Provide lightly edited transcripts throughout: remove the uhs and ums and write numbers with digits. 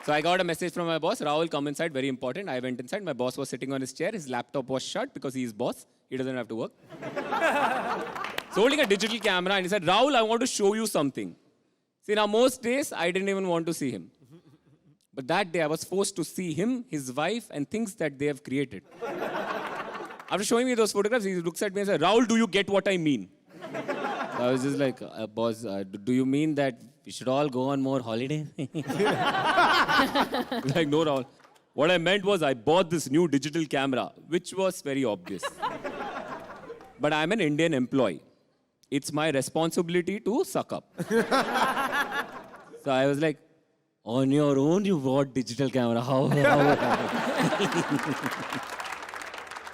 So I got a message from my boss, Rahul, come inside, very important. I went inside, my boss was sitting on his chair, his laptop was shut because he's boss, he doesn't have to work. So holding a digital camera and he said, Rahul, I want to show you something. See, now most days, I didn't even want to see him. But that day, I was forced to see him, his wife, and things that they have created. After showing me those photographs, he looks at me and says, Rahul, do you get what I mean? So I was just like, boss, do you mean that we should all go on more holidays? Like, no, Rahul. What I meant was I bought this new digital camera, which was very obvious. But I'm an Indian employee. It's my responsibility to suck up. So I was like, on your own, you bought digital camera. How?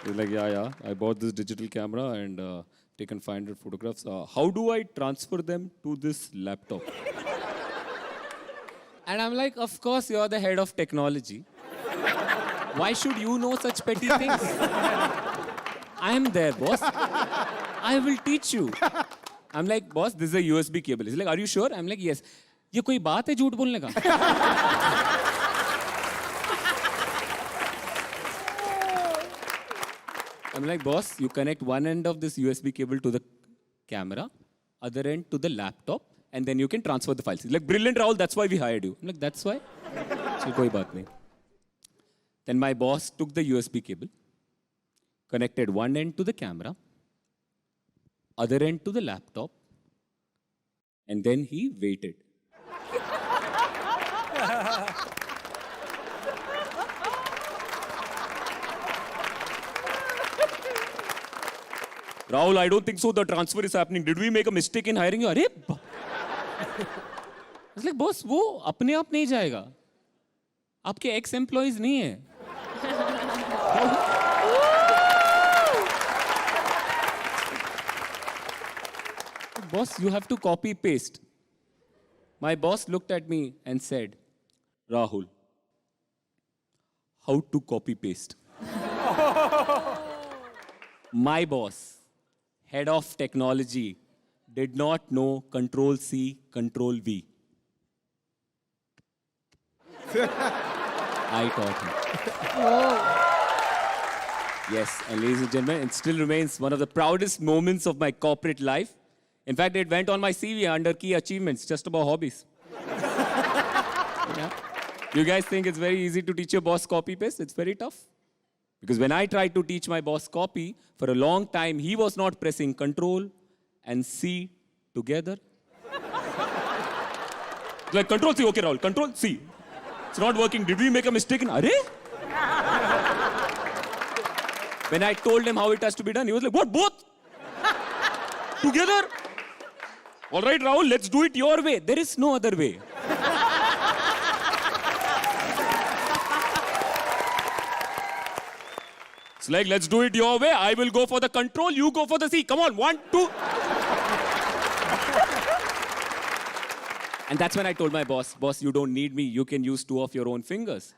He's like, yeah. I bought this digital camera and taken 500 photographs. How do I transfer them to this laptop? And I'm like, of course, you're the head of technology. Why should you know such petty things? I am there, boss. I will teach you. I'm like, boss, this is a USB cable. He's like, are you sure? I'm like, yes. ये कोई बात है झूठ बोलने का? I'm like, boss, you connect one end of this USB cable to the camera, other end to the laptop, and then you can transfer the files. He's like, brilliant, Rahul, that's why we hired you. I'm like, that's why? So, koi baat nahi. Then my boss took the USB cable, connected one end to the camera, other end to the laptop, and then he waited. Rahul, I don't think so. The transfer is happening. Did we make a mistake in hiring you? Arey, I was like, boss, वो अपने आप नहीं जाएगा. आपके ex-employees नहीं है. Boss, you have to copy paste. My boss looked at me and said, Rahul, how to copy paste? My boss, head of technology, did not know Control C, Control V. I taught him. Yes, and ladies and gentlemen, it still remains one of the proudest moments of my corporate life. In fact, it went on my CV under key achievements, just about hobbies. Yeah. You guys think it's very easy to teach your boss copy-paste? It's very tough. Because when I tried to teach my boss copy, for a long time, he was not pressing Control and C together. Like, Control C, okay, Rahul, Control C. It's not working. Did we make a mistake in Arey? When I told him how it has to be done, he was like, what, both? Together? All right, Rahul, let's do it your way. There is no other way. It's like, let's do it your way. I will go for the Control, you go for the C. Come on, 1, 2. And that's when I told my boss, boss, you don't need me. You can use 2 of your own fingers.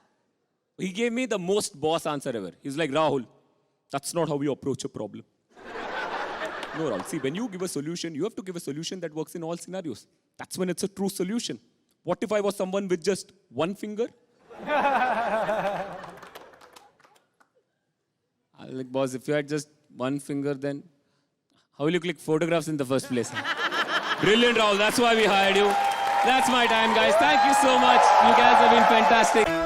He gave me the most boss answer ever. He's like, Rahul, that's not how we approach a problem. No, Rahul. See, when you give a solution, you have to give a solution that works in all scenarios. That's when it's a true solution. What if I was someone with just 1 finger? I was like, boss, if you had just 1 finger, then how will you click photographs in the first place? Brilliant, Rahul. That's why we hired you. That's my time, guys. Thank you so much. You guys have been fantastic.